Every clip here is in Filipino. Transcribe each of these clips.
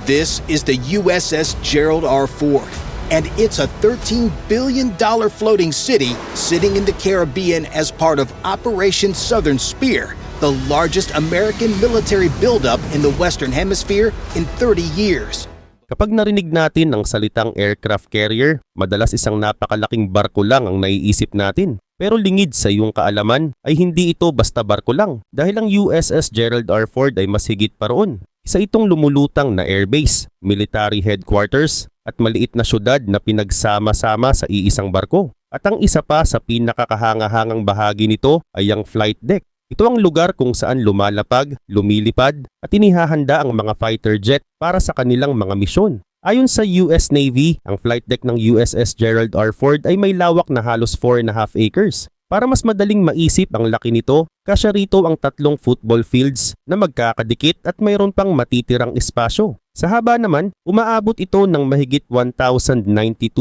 This is the USS Gerald R. Ford, and it's a $13 billion floating city sitting in the Caribbean as part of Operation Southern Spear, the largest American military buildup in the Western Hemisphere in 30 years. Kapag narinig natin ang salitang aircraft carrier, madalas isang napakalaking barko lang ang naiisip natin. Pero lingid sa iyong kaalaman ay hindi ito basta barko lang dahil ang USS Gerald R. Ford ay mas higit pa roon. Isa itong lumulutang na airbase, military headquarters at maliit na syudad na pinagsama-sama sa iisang barko. At ang isa pa sa pinakakahangahangang bahagi nito ay ang flight deck. Ito ang lugar kung saan lumalapag, lumilipad at inihahanda ang mga fighter jet para sa kanilang mga misyon. Ayon sa US Navy, ang flight deck ng USS Gerald R. Ford ay may lawak na halos 4.5 acres. Para mas madaling maisip ang laki nito, kasya rito ang 3 football fields na magkakadikit at mayroon pang matitirang espasyo. Sa haba naman, umaabot ito ng mahigit 1,092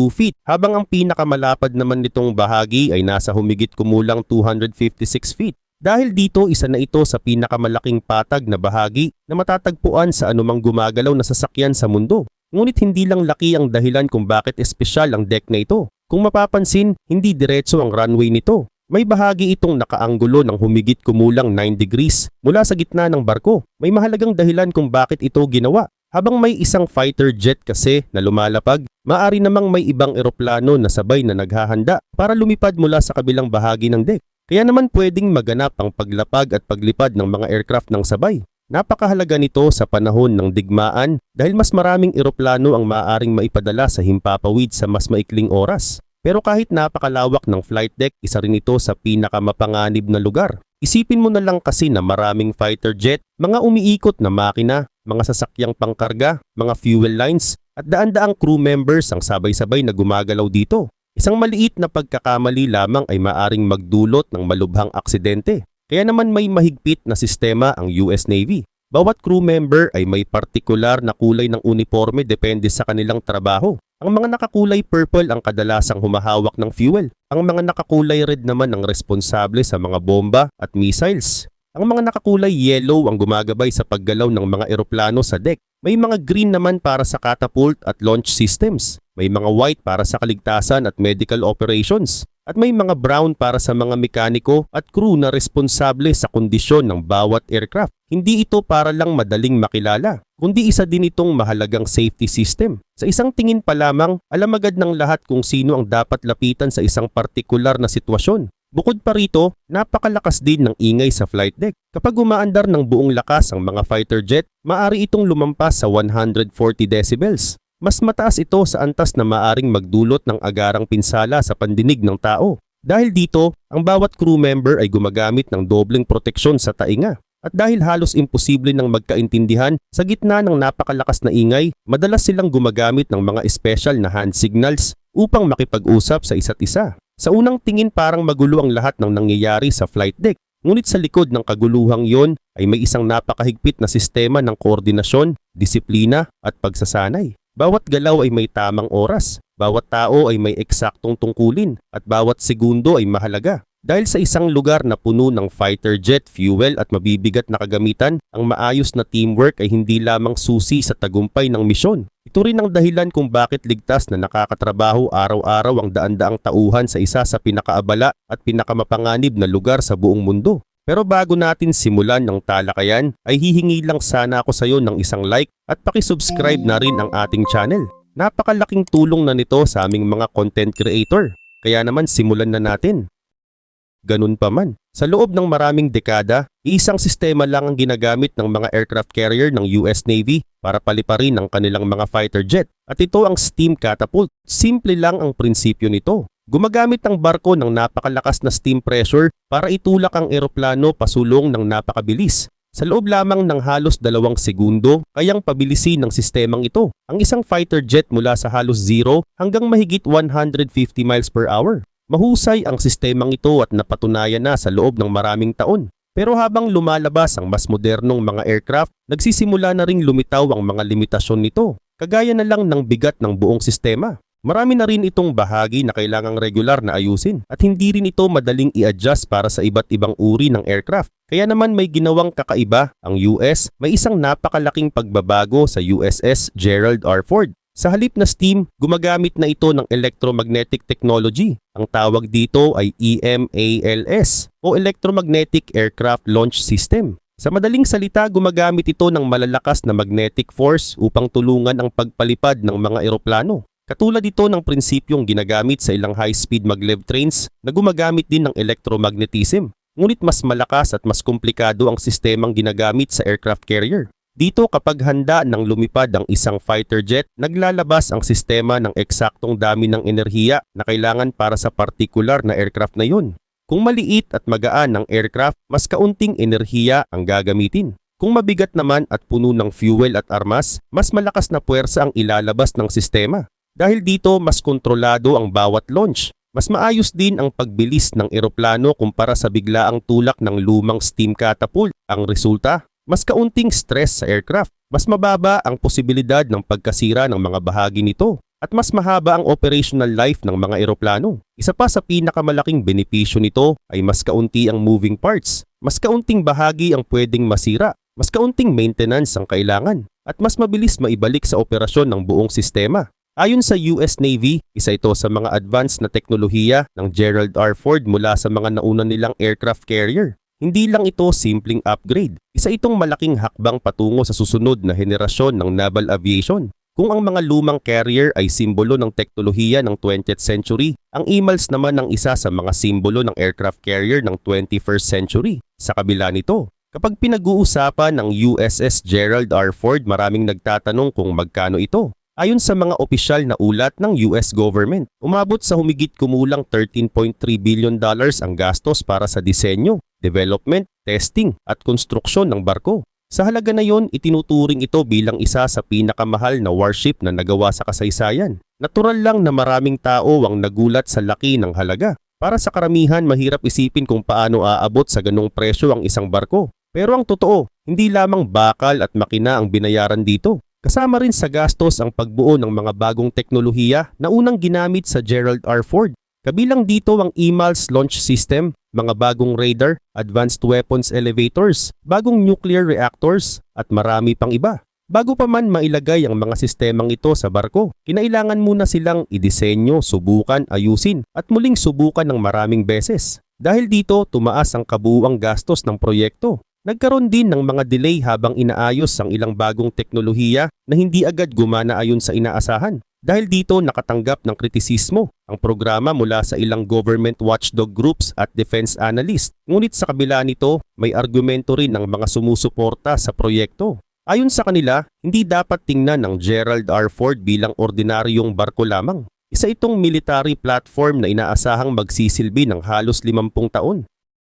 feet, habang ang pinakamalapad naman nitong bahagi ay nasa humigit kumulang 256 feet. Dahil dito, isa na ito sa pinakamalaking patag na bahagi na matatagpuan sa anumang gumagalaw na sasakyan sa mundo. Ngunit hindi lang laki ang dahilan kung bakit espesyal ang deck na ito. Kung mapapansin, hindi diretso ang runway nito. May bahagi itong nakaanggulo ng humigit kumulang 9 degrees mula sa gitna ng barko. May mahalagang dahilan kung bakit ito ginawa. Habang may isang fighter jet kasi na lumalapag, maaari namang may ibang eroplano na sabay na naghahanda para lumipad mula sa kabilang bahagi ng deck. Kaya naman pwedeng maganap ang paglapag at paglipad ng mga aircraft ng sabay. Napakahalaga nito sa panahon ng digmaan dahil mas maraming eroplano ang maaaring maipadala sa himpapawid sa mas maikling oras. Pero kahit napakalawak ng flight deck, isa rin ito sa pinakamapanganib na lugar. Isipin mo na lang kasi na maraming fighter jet, mga umiikot na makina, mga sasakyang pangkarga, mga fuel lines, at daan-daang crew members ang sabay-sabay na gumagalaw dito. Isang maliit na pagkakamali lamang ay maaring magdulot ng malubhang aksidente. Kaya naman may mahigpit na sistema ang US Navy. Bawat crew member ay may partikular na kulay ng uniforme depende sa kanilang trabaho. Ang mga nakakulay purple ang kadalasang humahawak ng fuel. Ang mga nakakulay red naman ang responsable sa mga bomba at missiles. Ang mga nakakulay yellow ang gumagabay sa paggalaw ng mga eroplano sa deck. May mga green naman para sa catapult at launch systems. May mga white para sa kaligtasan at medical operations. At may mga brown para sa mga mekaniko at crew na responsable sa kondisyon ng bawat aircraft. Hindi ito para lang madaling makilala, kundi isa din itong mahalagang safety system. Sa isang tingin pa lamang, alam agad ng lahat kung sino ang dapat lapitan sa isang partikular na sitwasyon. Bukod pa rito, napakalakas din ng ingay sa flight deck. Kapag umaandar ng buong lakas ang mga fighter jet, maaari itong lumampas sa 140 decibels. Mas mataas ito sa antas na maaring magdulot ng agarang pinsala sa pandinig ng tao. Dahil dito, ang bawat crew member ay gumagamit ng dobleng proteksyon sa tainga. At dahil halos imposible ng magkaintindihan sa gitna ng napakalakas na ingay, madalas silang gumagamit ng mga special na hand signals upang makipag-usap sa isa't isa. Sa unang tingin parang magulo ang lahat ng nangyayari sa flight deck. Ngunit sa likod ng kaguluhang yon ay may isang napakahigpit na sistema ng koordinasyon, disiplina at pagsasanay. Bawat galaw ay may tamang oras, bawat tao ay may eksaktong tungkulin, at bawat segundo ay mahalaga. Dahil sa isang lugar na puno ng fighter jet, fuel at mabibigat na kagamitan, ang maayos na teamwork ay hindi lamang susi sa tagumpay ng misyon. Ito rin ang dahilan kung bakit ligtas na nakakatrabaho araw-araw ang daan-daang tauhan sa isa sa pinakaabala at pinakamapanganib na lugar sa buong mundo. Pero bago natin simulan ng talakayan, ay hihingi lang sana ako sa iyo ng isang like at pakisubscribe na rin ang ating channel. Napakalaking tulong na nito sa aming mga content creator. Kaya naman simulan na natin. Ganun pa man, sa loob ng maraming dekada, isang sistema lang ang ginagamit ng mga aircraft carrier ng US Navy para paliparin ang kanilang mga fighter jet. At ito ang steam catapult. Simple lang ang prinsipyo nito. Gumagamit ang barko ng napakalakas na steam pressure para itulak ang eroplano pasulong ng napakabilis. Sa loob lamang ng halos 2 segundo, kayang pabilisin ng sistemang ito ang isang fighter jet mula sa halos 0 hanggang mahigit 150 miles per hour. Mahusay ang sistemang ito at napatunayan na sa loob ng maraming taon. Pero habang lumalabas ang mas modernong mga aircraft, nagsisimula na ring lumitaw ang mga limitasyon nito. Kagaya na lang ng bigat ng buong sistema. Marami na rin itong bahagi na kailangang regular na ayusin at hindi rin ito madaling i-adjust para sa iba't ibang uri ng aircraft. Kaya naman may ginawang kakaiba ang US, may isang napakalaking pagbabago sa USS Gerald R. Ford. Sa halip na steam, gumagamit na ito ng electromagnetic technology. Ang tawag dito ay EMALS o Electromagnetic Aircraft Launch System. Sa madaling salita, gumagamit ito ng malalakas na magnetic force upang tulungan ang pagpalipad ng mga eroplano. Katulad ito ng prinsipyong ginagamit sa ilang high-speed maglev trains na gumagamit din ng electromagnetism. Ngunit mas malakas at mas komplikado ang sistemang ginagamit sa aircraft carrier. Dito kapag handa ng lumipad ang isang fighter jet, naglalabas ang sistema ng eksaktong dami ng enerhiya na kailangan para sa partikular na aircraft na yun. Kung maliit at magaan ang aircraft, mas kaunting enerhiya ang gagamitin. Kung mabigat naman at puno ng fuel at armas, mas malakas na puwersa ang ilalabas ng sistema. Dahil dito, mas kontrolado ang bawat launch. Mas maayos din ang pagbilis ng eroplano kumpara sa biglaang tulak ng lumang steam catapult. Ang resulta, mas kaunting stress sa aircraft. Mas mababa ang posibilidad ng pagkasira ng mga bahagi nito. At mas mahaba ang operational life ng mga eroplano. Isa pa sa pinakamalaking benepisyo nito ay mas kaunti ang moving parts. Mas kaunting bahagi ang pwedeng masira. Mas kaunting maintenance ang kailangan. At mas mabilis maibalik sa operasyon ng buong sistema. Ayon sa US Navy, isa ito sa mga advanced na teknolohiya ng Gerald R. Ford mula sa mga nauna nilang aircraft carrier. Hindi lang ito simpleng upgrade. Isa itong malaking hakbang patungo sa susunod na henerasyon ng naval aviation. Kung ang mga lumang carrier ay simbolo ng teknolohiya ng 20th century, ang EMALS naman ang isa sa mga simbolo ng aircraft carrier ng 21st century. Sa kabila nito, kapag pinag-uusapan ng USS Gerald R. Ford, maraming nagtatanong kung magkano ito. Ayon sa mga opisyal na ulat ng US government, umabot sa humigit kumulang $13.3 billion ang gastos para sa disenyo, development, testing at konstruksyon ng barko. Sa halaga na yon, itinuturing ito bilang isa sa pinakamahal na warship na nagawa sa kasaysayan. Natural lang na maraming tao ang nagulat sa laki ng halaga. Para sa karamihan, mahirap isipin kung paano aabot sa ganong presyo ang isang barko. Pero ang totoo, hindi lamang bakal at makina ang binayaran dito. Kasama rin sa gastos ang pagbuo ng mga bagong teknolohiya na unang ginamit sa Gerald R. Ford. Kabilang dito ang EMALS launch system, mga bagong radar, advanced weapons elevators, bagong nuclear reactors, at marami pang iba. Bago pa man mailagay ang mga sistemang ito sa barko, kinailangan muna silang idisenyo, subukan, ayusin, at muling subukan ng maraming beses. Dahil dito, tumaas ang kabuuang gastos ng proyekto. Nagkaroon din ng mga delay habang inaayos ang ilang bagong teknolohiya na hindi agad gumana ayon sa inaasahan. Dahil dito nakatanggap ng kritisismo ang programa mula sa ilang government watchdog groups at defense analyst. Ngunit sa kabila nito, may argumento rin ang mga sumusuporta sa proyekto. Ayon sa kanila, hindi dapat tingnan ng Gerald R. Ford bilang ordinaryong barko lamang. Isa itong military platform na inaasahang magsisilbi ng halos 50 taon.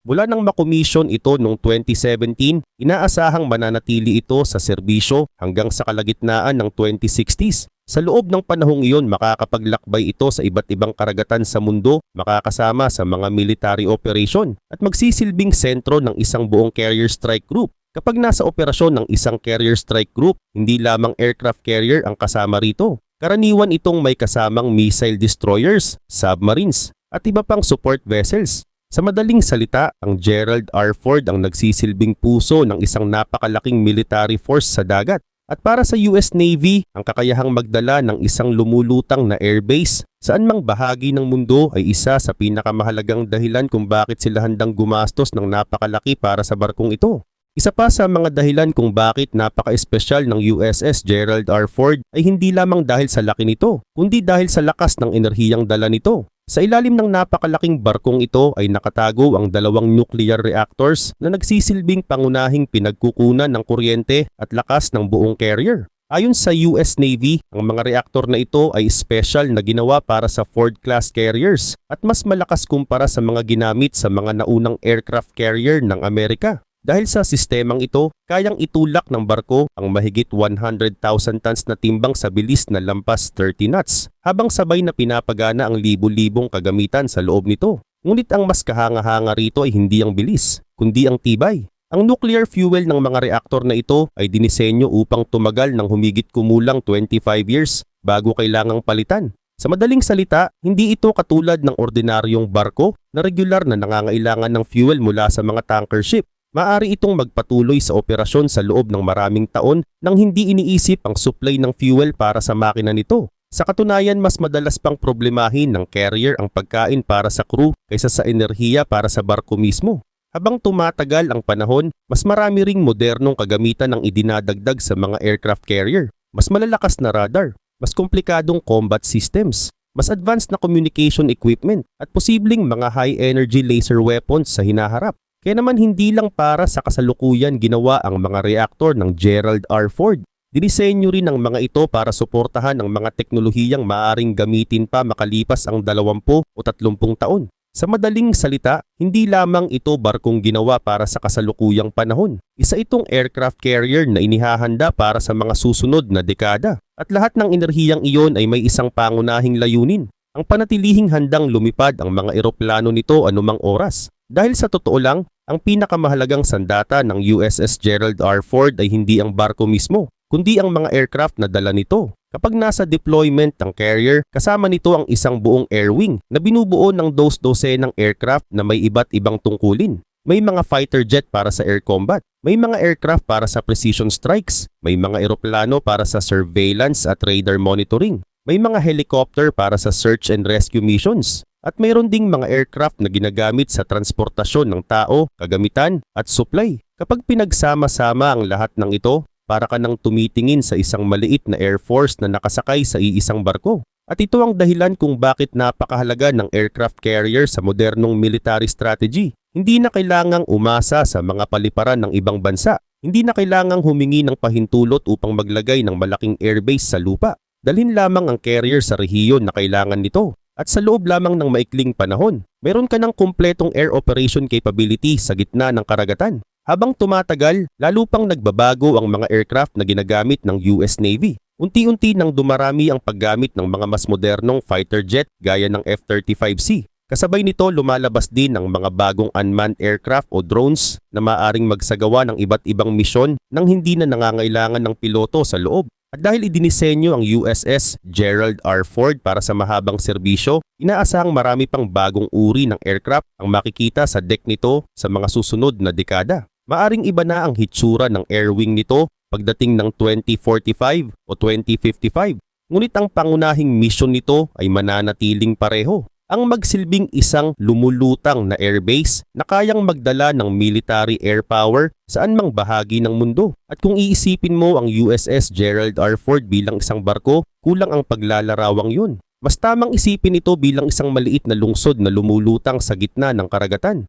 Mula nang makomisyon ito noong 2017, inaasahang mananatili ito sa serbisyo hanggang sa kalagitnaan ng 2060s. Sa loob ng panahong iyon, makakapaglakbay ito sa iba't ibang karagatan sa mundo, makakasama sa mga military operation at magsisilbing sentro ng isang buong carrier strike group. Kapag nasa operasyon ng isang carrier strike group, hindi lamang aircraft carrier ang kasama rito. Karaniwan itong may kasamang missile destroyers, submarines at iba pang support vessels. Sa madaling salita, ang Gerald R. Ford ang nagsisilbing puso ng isang napakalaking military force sa dagat. At para sa US Navy, ang kakayahang magdala ng isang lumulutang na airbase saan mang bahagi ng mundo ay isa sa pinakamahalagang dahilan kung bakit sila handang gumastos ng napakalaki para sa barkong ito. Isa pa sa mga dahilan kung bakit napaka-espesyal ng USS Gerald R. Ford ay hindi lamang dahil sa laki nito, kundi dahil sa lakas ng enerhiyang dala nito. Sa ilalim ng napakalaking barkong ito ay nakatago ang 2 nuclear reactors na nagsisilbing pangunahing pinagkukunan ng kuryente at lakas ng buong carrier. Ayon sa US Navy, ang mga reaktor na ito ay special na ginawa para sa Ford-class carriers at mas malakas kumpara sa mga ginamit sa mga naunang aircraft carrier ng Amerika. Dahil sa sistemang ito, kayang itulak ng barko ang mahigit 100,000 tons na timbang sa bilis na lampas 30 knots, habang sabay na pinapagana ang libu-libong kagamitan sa loob nito. Ngunit ang mas kahanga-hanga rito ay hindi ang bilis, kundi ang tibay. Ang nuclear fuel ng mga reaktor na ito ay dinisenyo upang tumagal ng humigit kumulang 25 years bago kailangang palitan. Sa madaling salita, hindi ito katulad ng ordinaryong barko na regular na nangangailangan ng fuel mula sa mga tanker ship. Maaari itong magpatuloy sa operasyon sa loob ng maraming taon nang hindi iniisip ang supply ng fuel para sa makina nito. Sa katunayan, mas madalas pang problemahin ng carrier ang pagkain para sa crew kaysa sa enerhiya para sa barko mismo. Habang tumatagal ang panahon, mas marami ring modernong kagamitan ang idinadagdag sa mga aircraft carrier. Mas malalakas na radar, mas komplikadong combat systems, mas advanced na communication equipment at posibleng mga high-energy laser weapons sa hinaharap. Kaya naman hindi lang para sa kasalukuyan ginawa ang mga reaktor ng Gerald R. Ford. Dinisenyo rin ang mga ito para suportahan ang mga teknolohiyang maaaring gamitin pa makalipas ang 20 o 30 taon. Sa madaling salita, hindi lamang ito barkong ginawa para sa kasalukuyang panahon. Isa itong aircraft carrier na inihahanda para sa mga susunod na dekada. At lahat ng enerhiyang iyon ay may isang pangunahing layunin. Ang panatilihing handang lumipad ang mga eroplano nito anumang oras. Dahil sa totoo lang, ang pinakamahalagang sandata ng USS Gerald R. Ford ay hindi ang barko mismo, kundi ang mga aircraft na dala nito. Kapag nasa deployment ang carrier, kasama nito ang isang buong air wing na binubuo ng dos-dosenang aircraft na may iba't ibang tungkulin. May mga fighter jet para sa air combat, may mga aircraft para sa precision strikes, may mga eroplano para sa surveillance at radar monitoring, may mga helicopter para sa search and rescue missions, at mayroon ding mga aircraft na ginagamit sa transportasyon ng tao, kagamitan at supply. Kapag pinagsama-sama ang lahat ng ito, para ka nang tumitingin sa isang maliit na air force na nakasakay sa iisang barko. At ito ang dahilan kung bakit napakahalaga ng aircraft carrier sa modernong military strategy. Hindi na kailangang umasa sa mga paliparan ng ibang bansa. Hindi na kailangang humingi ng pahintulot upang maglagay ng malaking airbase sa lupa. Dalhin lamang ang carrier sa rehiyon na kailangan nito. At sa loob lamang ng maikling panahon, meron ka ng kumpletong air operation capability sa gitna ng karagatan. Habang tumatagal, lalo pang nagbabago ang mga aircraft na ginagamit ng US Navy. Unti-unti nang dumarami ang paggamit ng mga mas modernong fighter jet gaya ng F-35C. Kasabay nito lumalabas din ang mga bagong unmanned aircraft o drones na maaaring magsagawa ng iba't ibang misyon nang hindi na nangangailangan ng piloto sa loob. At dahil idinisenyo ang USS Gerald R. Ford para sa mahabang serbisyo, inaasahang marami pang bagong uri ng aircraft ang makikita sa deck nito sa mga susunod na dekada. Maaring iba na ang hitsura ng air wing nito pagdating ng 2045 o 2055. Ngunit ang pangunahing misyon nito ay mananatiling pareho. Ang magsilbing isang lumulutang na airbase na kayang magdala ng military air power saan mang bahagi ng mundo. At kung iisipin mo ang USS Gerald R. Ford bilang isang barko, kulang ang paglalarawang yun. Mas tamang isipin ito bilang isang maliit na lungsod na lumulutang sa gitna ng karagatan.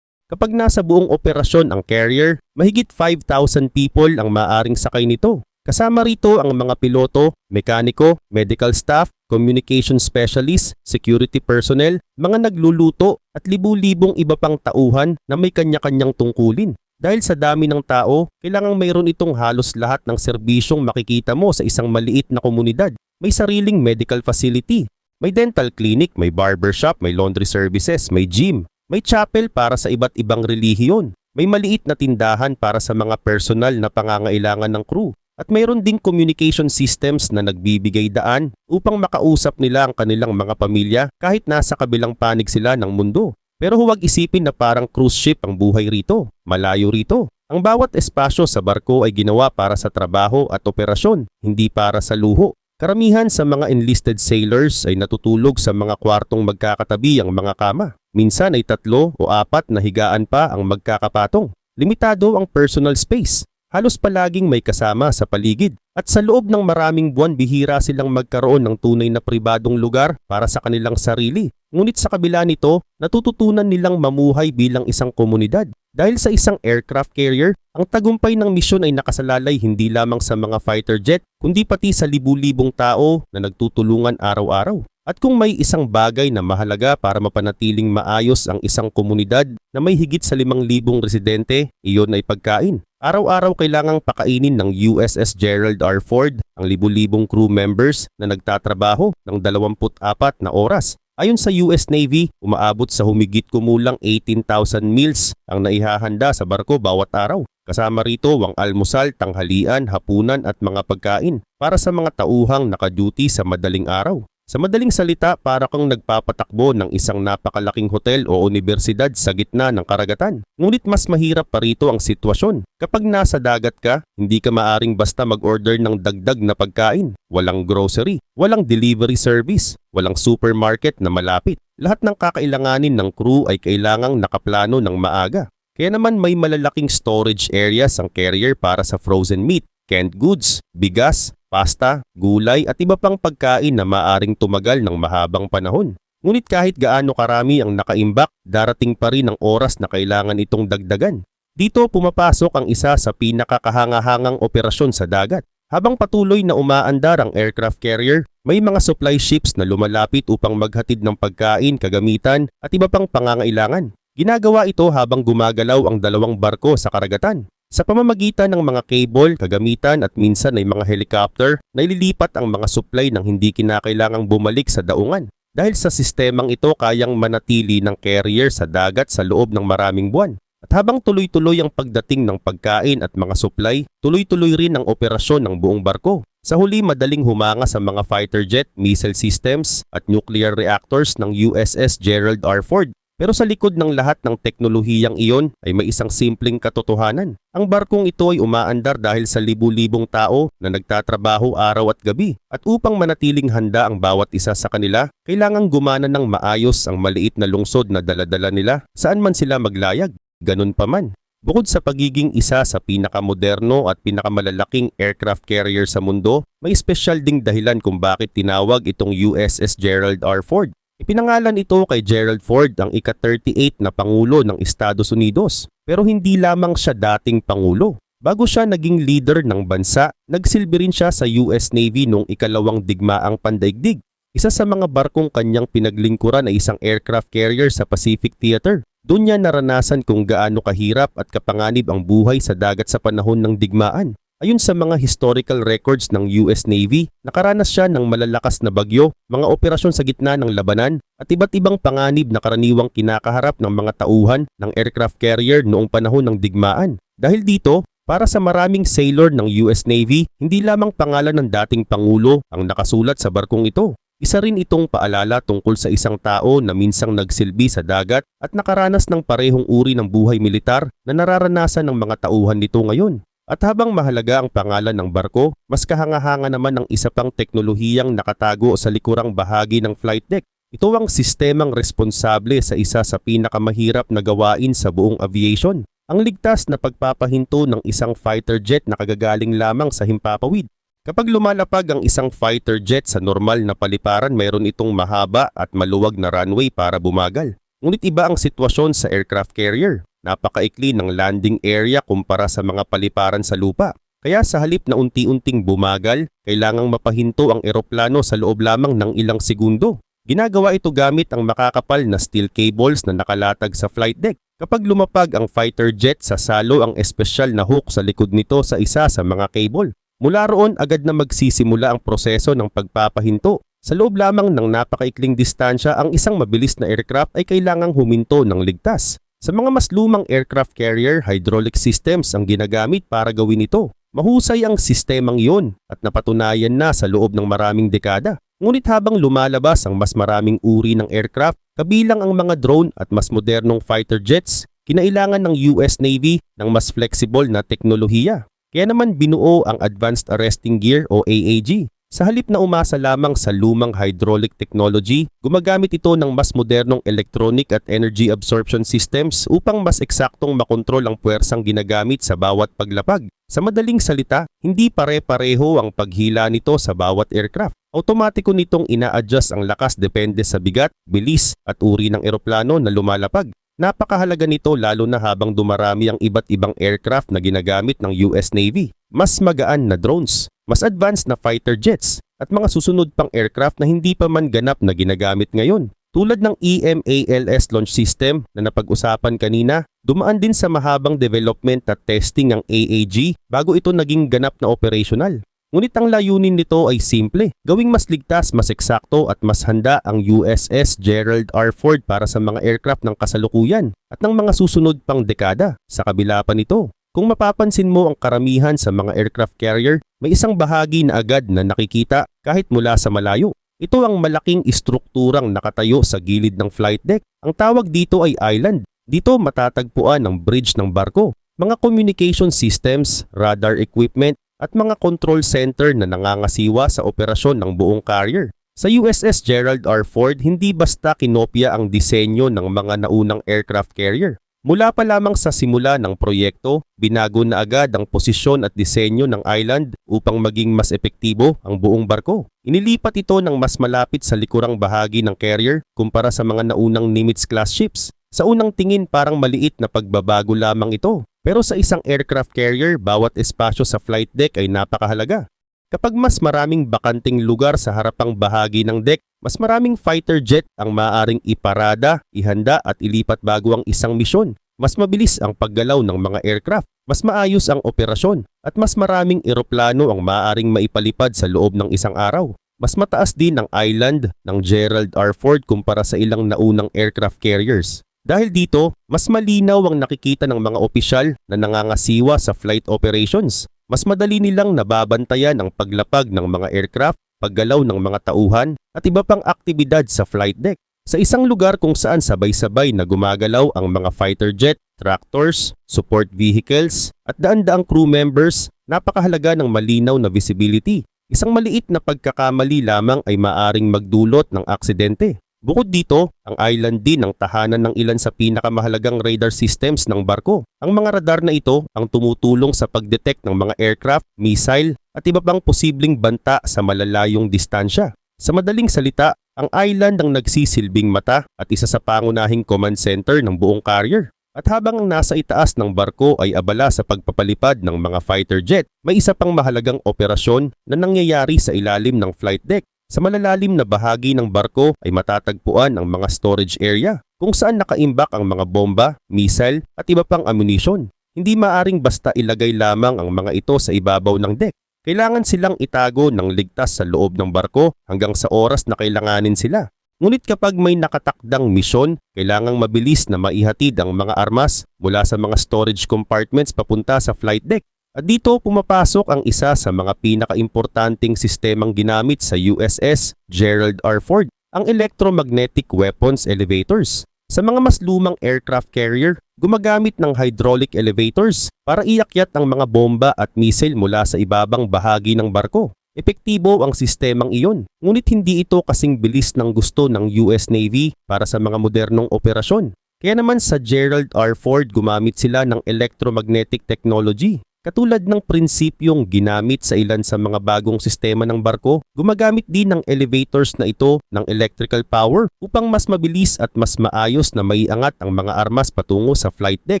Kapag nasa buong operasyon ang carrier, mahigit 5,000 people ang maaring sakay nito. Kasama rito ang mga piloto, mekaniko, medical staff, communication specialist, security personnel, mga nagluluto at libu-libong iba pang tauhan na may kanya-kanyang tungkulin. Dahil sa dami ng tao, kailangang mayroon itong halos lahat ng serbisyong makikita mo sa isang maliit na komunidad. May sariling medical facility, may dental clinic, may barbershop, may laundry services, may gym. May chapel para sa iba't ibang relihiyon. May maliit na tindahan para sa mga personal na pangangailangan ng crew. At mayroon ding communication systems na nagbibigay daan upang makausap nila ang kanilang mga pamilya kahit nasa kabilang panig sila ng mundo. Pero huwag isipin na parang cruise ship ang buhay rito. Malayo rito. Ang bawat espasyo sa barko ay ginawa para sa trabaho at operasyon, hindi para sa luho. Karamihan sa mga enlisted sailors ay natutulog sa mga kwartong magkakatabi ang mga kama. Minsan ay 3 o 4 na higaan pa ang magkakapatong. Limitado ang personal space. Halos palaging may kasama sa paligid. At sa loob ng maraming buwan bihira silang magkaroon ng tunay na pribadong lugar para sa kanilang sarili. Ngunit sa kabila nito, natututunan nilang mamuhay bilang isang komunidad. Dahil sa isang aircraft carrier, ang tagumpay ng misyon ay nakasalalay hindi lamang sa mga fighter jet, kundi pati sa libu-libong tao na nagtutulungan araw-araw. At kung may isang bagay na mahalaga para mapanatiling maayos ang isang komunidad na may higit sa 5,000 residente, iyon ay pagkain. Araw-araw kailangang pakainin ng USS Gerald R. Ford ang libu-libong crew members na nagtatrabaho ng 24 na oras. Ayon sa US Navy, umaabot sa humigit kumulang 18,000 meals ang naihahanda sa barko bawat araw. Kasama rito ang almusal, tanghalian, hapunan at mga pagkain para sa mga tauhang naka-duty sa madaling araw. Sa madaling salita, para kang nagpapatakbo ng isang napakalaking hotel o unibersidad sa gitna ng karagatan. Ngunit mas mahirap pa rito ang sitwasyon. Kapag nasa dagat ka, hindi ka maaring basta mag-order ng dagdag na pagkain. Walang grocery, walang delivery service, walang supermarket na malapit. Lahat ng kakailanganin ng crew ay kailangang nakaplano ng maaga. Kaya naman may malalaking storage areas ang carrier para sa frozen meat, canned goods, bigas, pasta, gulay at iba pang pagkain na maaring tumagal ng mahabang panahon. Ngunit kahit gaano karami ang nakaimbak, darating pa rin ang oras na kailangan itong dagdagan. Dito pumapasok ang isa sa pinakakahangahangang operasyon sa dagat. Habang patuloy na umaandar ang aircraft carrier, may mga supply ships na lumalapit upang maghatid ng pagkain, kagamitan at iba pang pangangailangan. Ginagawa ito habang gumagalaw ang dalawang barko sa karagatan. Sa pamamagitan ng mga cable, kagamitan at minsan ay mga helicopter, naililipat ang mga supply ng hindi kinakailangang bumalik sa daungan. Dahil sa sistemang ito kayang manatili ng carrier sa dagat sa loob ng maraming buwan. At habang tuloy-tuloy ang pagdating ng pagkain at mga supply, tuloy-tuloy rin ang operasyon ng buong barko. Sa huli, madaling humanga sa mga fighter jet, missile systems at nuclear reactors ng USS Gerald R. Ford. Pero sa likod ng lahat ng teknolohiyang iyon ay may isang simpleng katotohanan. Ang barkong ito ay umaandar dahil sa libu-libong tao na nagtatrabaho araw at gabi. At upang manatiling handa ang bawat isa sa kanila, kailangang gumana ng maayos ang maliit na lungsod na daladala nila saan man sila maglayag. Ganun pa man. Bukod sa pagiging isa sa pinakamoderno at pinakamalalaking aircraft carrier sa mundo, may espesyal ding dahilan kung bakit tinawag itong USS Gerald R. Ford. Ipinangalan ito kay Gerald Ford, ang ika-38 na Pangulo ng Estados Unidos. Pero hindi lamang siya dating Pangulo. Bago siya naging leader ng bansa, nagsilbi rin siya sa US Navy noong ikalawang digmaang pandaigdig. Isa sa mga barkong kanyang pinaglingkuran ay isang aircraft carrier sa Pacific Theater. Doon niya naranasan kung gaano kahirap at kapanganib ang buhay sa dagat sa panahon ng digmaan. Ayon sa mga historical records ng US Navy, nakaranas siya ng malalakas na bagyo, mga operasyon sa gitna ng labanan, at iba't ibang panganib na karaniwang kinakaharap ng mga tauhan ng aircraft carrier noong panahon ng digmaan. Dahil dito, para sa maraming sailor ng US Navy, hindi lamang pangalan ng dating Pangulo ang nakasulat sa barkong ito. Isa rin itong paalala tungkol sa isang tao na minsang nagsilbi sa dagat at nakaranas ng parehong uri ng buhay militar na nararanasan ng mga tauhan nito ngayon. At habang mahalaga ang pangalan ng barko, mas kahanga-hanga naman ang isa pang teknolohiyang nakatago sa likurang bahagi ng flight deck. Ito ang sistemang responsable sa isa sa pinakamahirap na gawain sa buong aviation. Ang ligtas na pagpapahinto ng isang fighter jet na kagagaling lamang sa himpapawid. Kapag lumalapag ang isang fighter jet sa normal na paliparan, mayroon itong mahaba at maluwag na runway para bumagal. Ngunit iba ang sitwasyon sa aircraft carrier. Napakaikli ng landing area kumpara sa mga paliparan sa lupa. Kaya sa halip na unti-unting bumagal, kailangang mapahinto ang eroplano sa loob lamang ng ilang segundo. Ginagawa ito gamit ang makakapal na steel cables na nakalatag sa flight deck. Kapag lumapag ang fighter jet, sasalo ang espesyal na hook sa likod nito sa isa sa mga cable. Mula roon, agad na magsisimula ang proseso ng pagpapahinto. Sa loob lamang ng napakaikling distansya, ang isang mabilis na aircraft ay kailangang huminto ng ligtas. Sa mga mas lumang aircraft carrier, hydraulic systems ang ginagamit para gawin ito. Mahusay ang sistemang iyon at napatunayan na sa loob ng maraming dekada. Ngunit habang lumalabas ang mas maraming uri ng aircraft, kabilang ang mga drone at mas modernong fighter jets, kinailangan ng US Navy ng mas flexible na teknolohiya. Kaya naman binuo ang Advanced Arresting Gear o AAG. Sa halip na umasa lamang sa lumang hydraulic technology, gumagamit ito ng mas modernong electronic at energy absorption systems upang mas eksaktong makontrol ang puwersang ginagamit sa bawat paglapag. Sa madaling salita, hindi pare-pareho ang paghila nito sa bawat aircraft. Automatiko nitong ina-adjust ang lakas depende sa bigat, bilis at uri ng eroplano na lumalapag. Napakahalaga nito lalo na habang dumarami ang iba't ibang aircraft na ginagamit ng US Navy. Mas magaan na drones, mas advanced na fighter jets, at mga susunod pang aircraft na hindi pa man ganap na ginagamit ngayon. Tulad ng EMALS launch system na napag-usapan kanina, dumaan din sa mahabang development at testing ang AAG bago ito naging ganap na operational. Ngunit ang layunin nito ay simple, gawing mas ligtas, mas eksakto at mas handa ang USS Gerald R. Ford para sa mga aircraft ng kasalukuyan at ng mga susunod pang dekada. Sa kabila pa nito, kung mapapansin mo ang karamihan sa mga aircraft carrier, may isang bahagi na agad na nakikita kahit mula sa malayo. Ito ang malaking istrukturang nakatayo sa gilid ng flight deck. Ang tawag dito ay island. Dito matatagpuan ang bridge ng barko, mga communication systems, radar equipment, at mga control center na nangangasiwa sa operasyon ng buong carrier. Sa USS Gerald R. Ford, hindi basta kinopya ang disenyo ng mga naunang aircraft carrier. Mula pa lamang sa simula ng proyekto, binago na agad ang posisyon at disenyo ng island upang maging mas epektibo ang buong barko. Inilipat ito ng mas malapit sa likurang bahagi ng carrier kumpara sa mga naunang Nimitz-class ships. Sa unang tingin parang maliit na pagbabago lamang ito. Pero sa isang aircraft carrier, bawat espasyo sa flight deck ay napakahalaga. Kapag mas maraming bakanting lugar sa harapang bahagi ng deck, mas maraming fighter jet ang maaaring iparada, ihanda at ilipat bago ang isang misyon. Mas mabilis ang paggalaw ng mga aircraft, mas maayos ang operasyon, at mas maraming eroplano ang maaaring maipalipad sa loob ng isang araw. Mas mataas din ang island ng Gerald R. Ford kumpara sa ilang naunang aircraft carriers. Dahil dito, mas malinaw ang nakikita ng mga opisyal na nangangasiwa sa flight operations. Mas madali nilang nababantayan ang paglapag ng mga aircraft, paggalaw ng mga tauhan, at iba pang aktibidad sa flight deck. Sa isang lugar kung saan sabay-sabay na gumagalaw ang mga fighter jet, tractors, support vehicles, at daan-daang crew members, napakahalaga ng malinaw na visibility. Isang maliit na pagkakamali lamang ay maaring magdulot ng aksidente. Bukod dito, ang island din ang tahanan ng ilan sa pinakamahalagang radar systems ng barko. Ang mga radar na ito ang tumutulong sa pagdetect ng mga aircraft, missile at iba pang posibleng banta sa malalayong distansya. Sa madaling salita, ang island ang nagsisilbing mata at isa sa pangunahing command center ng buong carrier. At habang ang nasa itaas ng barko ay abala sa pagpapalipad ng mga fighter jet, may isa pang mahalagang operasyon na nangyayari sa ilalim ng flight deck. Sa malalalim na bahagi ng barko ay matatagpuan ang mga storage area kung saan nakaimbak ang mga bomba, missile at iba pang ammunition. Hindi maaring basta ilagay lamang ang mga ito sa ibabaw ng deck. Kailangan silang itago ng ligtas sa loob ng barko hanggang sa oras na kailanganin sila. Ngunit kapag may nakatakdang misyon, kailangang mabilis na maihatid ang mga armas mula sa mga storage compartments papunta sa flight deck. At dito pumapasok ang isa sa mga pinakaimportanteng sistemang ginamit sa USS Gerald R. Ford, ang Electromagnetic Weapons Elevators. Sa mga mas lumang aircraft carrier, gumagamit ng hydraulic elevators para iakyat ang mga bomba at missile mula sa ibabang bahagi ng barko. Epektibo ang sistemang iyon, ngunit hindi ito kasing bilis ng gusto ng US Navy para sa mga modernong operasyon. Kaya naman sa Gerald R. Ford gumamit sila ng electromagnetic technology. Katulad ng prinsipyong ginamit sa ilan sa mga bagong sistema ng barko, gumagamit din ng elevators na ito ng electrical power upang mas mabilis at mas maayos na maiangat ang mga armas patungo sa flight deck.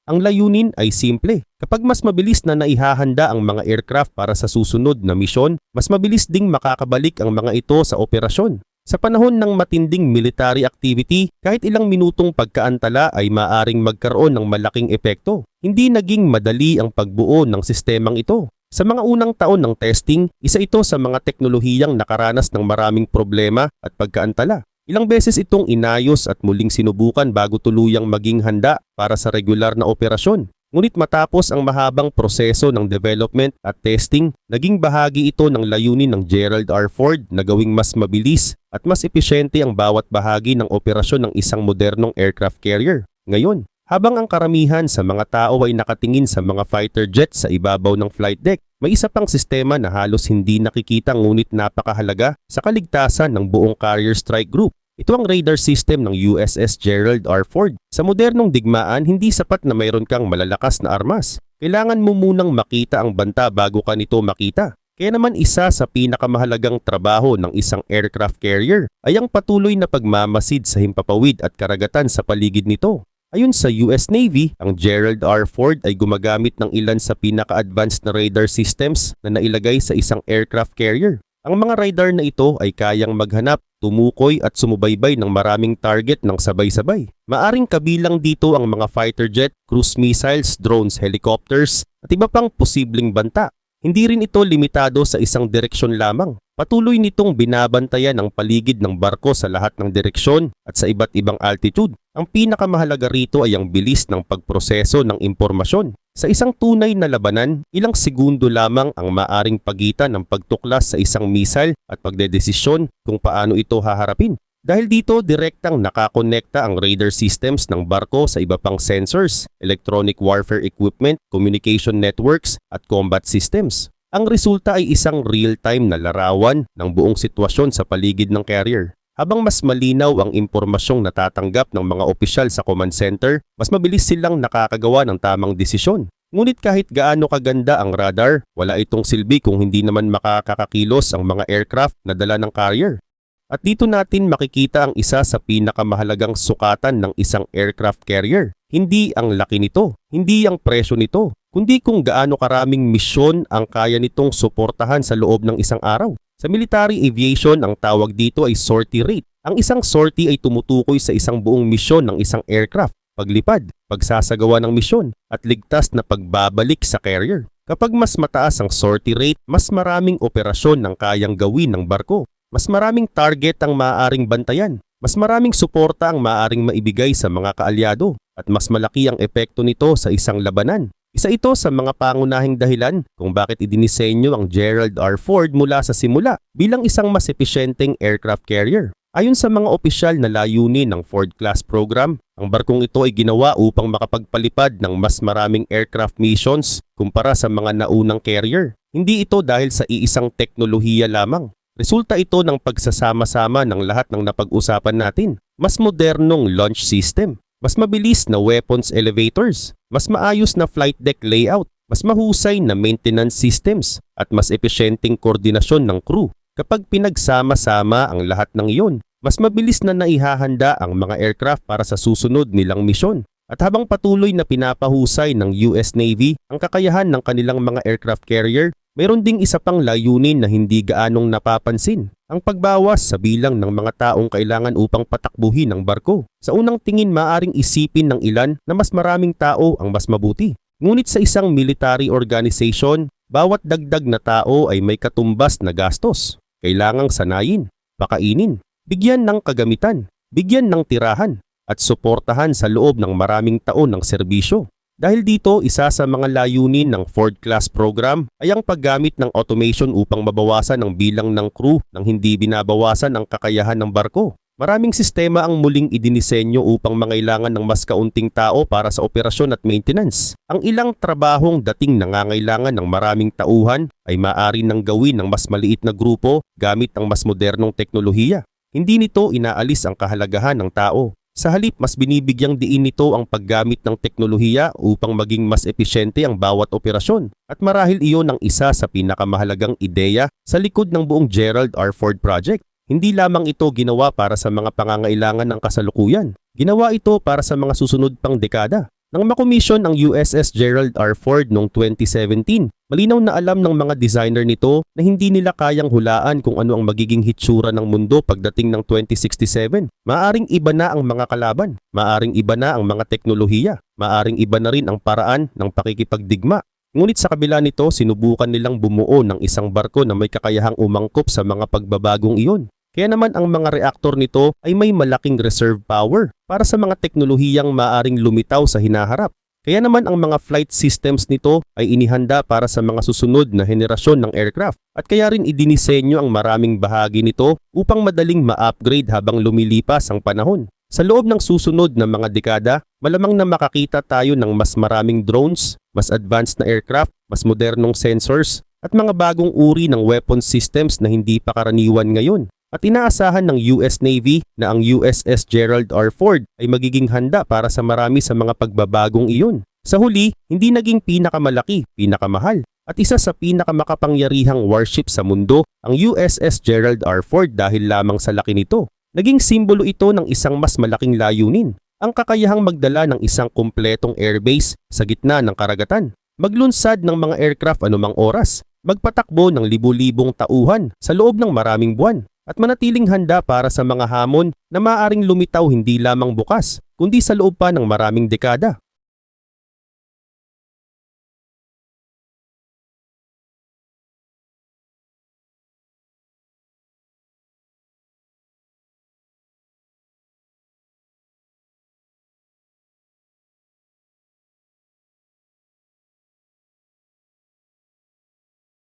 Ang layunin ay simple. Kapag mas mabilis na naihahanda ang mga aircraft para sa susunod na misyon, mas mabilis ding makakabalik ang mga ito sa operasyon. Sa panahon ng matinding military activity, kahit ilang minutong pagkaantala ay maaring magkaroon ng malaking epekto. Hindi naging madali ang pagbuo ng sistemang ito. Sa mga unang taon ng testing, isa ito sa mga teknolohiyang nakaranas ng maraming problema at pagkaantala. Ilang beses itong inayos at muling sinubukan bago tuluyang maging handa para sa regular na operasyon. Ngunit matapos ang mahabang proseso ng development at testing, naging bahagi ito ng layunin ng Gerald R. Ford na gawing mas mabilis at mas epesyente ang bawat bahagi ng operasyon ng isang modernong aircraft carrier. Ngayon, habang ang karamihan sa mga tao ay nakatingin sa mga fighter jets sa ibabaw ng flight deck, may isa pang sistema na halos hindi nakikita ngunit napakahalaga sa kaligtasan ng buong Carrier Strike Group. Ito ang radar system ng USS Gerald R. Ford. Sa modernong digmaan, hindi sapat na mayroon kang malalakas na armas. Kailangan mo munang makita ang banta bago ka nito makita. Kaya naman isa sa pinakamahalagang trabaho ng isang aircraft carrier ay ang patuloy na pagmamasid sa himpapawid at karagatan sa paligid nito. Ayon sa US Navy, ang Gerald R. Ford ay gumagamit ng ilan sa pinaka-advanced na radar systems na nailagay sa isang aircraft carrier. Ang mga radar na ito ay kayang maghanap, tumukoy at sumubaybay ng maraming target ng sabay-sabay. Maaring kabilang dito ang mga fighter jet, cruise missiles, drones, helicopters at iba pang posibleng banta. Hindi rin ito limitado sa isang direksyon lamang. Patuloy nitong binabantayan ang paligid ng barko sa lahat ng direksyon at sa iba't ibang altitude. Ang pinakamahalaga rito ay ang bilis ng pagproseso ng impormasyon. Sa isang tunay na labanan, ilang segundo lamang ang maaring pagitan ng pagtuklas sa isang missile at pagdedesisyon kung paano ito haharapin. Dahil dito, direktang nakakonekta ang radar systems ng barko sa iba pang sensors, electronic warfare equipment, communication networks at combat systems. Ang resulta ay isang real-time na larawan ng buong sitwasyon sa paligid ng carrier. Habang mas malinaw ang impormasyong natatanggap ng mga opisyal sa command center, mas mabilis silang nakakagawa ng tamang desisyon. Ngunit kahit gaano kaganda ang radar, wala itong silbi kung hindi naman makakakilos ang mga aircraft na dala ng carrier. At dito natin makikita ang isa sa pinakamahalagang sukatan ng isang aircraft carrier. Hindi ang laki nito, hindi ang presyo nito, kundi kung gaano karaming misyon ang kaya nitong suportahan sa loob ng isang araw. Sa military aviation, ang tawag dito ay sortie rate. Ang isang sortie ay tumutukoy sa isang buong misyon ng isang aircraft, paglipad, pagsasagawa ng misyon, at ligtas na pagbabalik sa carrier. Kapag mas mataas ang sortie rate, mas maraming operasyon ang kayang gawin ng barko. Mas maraming target ang maaaring bantayan. Mas maraming suporta ang maaaring maibigay sa mga kaalyado. At mas malaki ang epekto nito sa isang labanan. Isa ito sa mga pangunahing dahilan kung bakit idinisenyo ang Gerald R. Ford mula sa simula bilang isang mas epesyenteng aircraft carrier. Ayon sa mga opisyal na layunin ng Ford-class program, ang barkong ito ay ginawa upang makapagpalipad ng mas maraming aircraft missions kumpara sa mga naunang carrier. Hindi ito dahil sa iisang teknolohiya lamang. Resulta ito ng pagsasama-sama ng lahat ng napag-usapan natin. Mas modernong launch system, mas mabilis na weapons elevators, mas maayos na flight deck layout, mas mahusay na maintenance systems, at mas epesyenteng koordinasyon ng crew. Kapag pinagsama-sama ang lahat ng iyon, mas mabilis na naihahanda ang mga aircraft para sa susunod nilang misyon. At habang patuloy na pinapahusay ng US Navy ang kakayahan ng kanilang mga aircraft carrier, mayroon ding isa pang layunin na hindi gaanong napapansin, ang pagbawas sa bilang ng mga taong kailangan upang patakbuhin ang barko. Sa unang tingin maaring isipin ng ilan na mas maraming tao ang mas mabuti. Ngunit sa isang military organization, bawat dagdag na tao ay may katumbas na gastos. Kailangang sanayin, pakainin, bigyan ng kagamitan, bigyan ng tirahan, at suportahan sa loob ng maraming taon ng serbisyo. Dahil dito, isa sa mga layunin ng Ford-class program ay ang paggamit ng automation upang mabawasan ang bilang ng crew nang hindi binabawasan ang kakayahan ng barko. Maraming sistema ang muling idinisenyo upang mangailangan ng mas kaunting tao para sa operasyon at maintenance. Ang ilang trabahong dating nangangailangan ng maraming tauhan ay maaari nang gawin ng mas maliit na grupo gamit ang mas modernong teknolohiya. Hindi nito inaalis ang kahalagahan ng tao. Sa halip, mas binibigyang diin nito ang paggamit ng teknolohiya upang maging mas epesyente ang bawat operasyon. At marahil iyon ang isa sa pinakamahalagang ideya sa likod ng buong Gerald R. Ford Project. Hindi lamang ito ginawa para sa mga pangangailangan ng kasalukuyan. Ginawa ito para sa mga susunod pang dekada. Nang makomisyon ang USS Gerald R. Ford noong 2017, malinaw na alam ng mga designer nito na hindi nila kayang hulaan kung ano ang magiging hitsura ng mundo pagdating ng 2067. Maaring iba na ang mga kalaban, maaring iba na ang mga teknolohiya, maaring iba na rin ang paraan ng pakikipagdigma. Ngunit sa kabila nito, sinubukan nilang bumuo ng isang barko na may kakayahang umangkop sa mga pagbabagong iyon. Kaya naman ang mga reaktor nito ay may malaking reserve power para sa mga teknolohiyang maaring lumitaw sa hinaharap. Kaya naman ang mga flight systems nito ay inihanda para sa mga susunod na henerasyon ng aircraft at kaya rin idinisenyo ang maraming bahagi nito upang madaling ma-upgrade habang lumilipas ang panahon. Sa loob ng susunod na mga dekada, malamang na makakita tayo ng mas maraming drones, mas advanced na aircraft, mas modernong sensors at mga bagong uri ng weapon systems na hindi pa karaniwan ngayon. At inaasahan ng US Navy na ang USS Gerald R. Ford ay magiging handa para sa marami sa mga pagbabagong iyon. Sa huli, hindi naging pinakamalaki, pinakamahal, at isa sa pinakamakapangyarihang warship sa mundo ang USS Gerald R. Ford dahil lamang sa laki nito. Naging simbolo ito ng isang mas malaking layunin, ang kakayahang magdala ng isang kumpletong airbase sa gitna ng karagatan, maglunsad ng mga aircraft anumang oras, magpatakbo ng libu-libong tauhan sa loob ng maraming buwan, at manatiling handa para sa mga hamon na maaaring lumitaw hindi lamang bukas, kundi sa loob pa ng maraming dekada.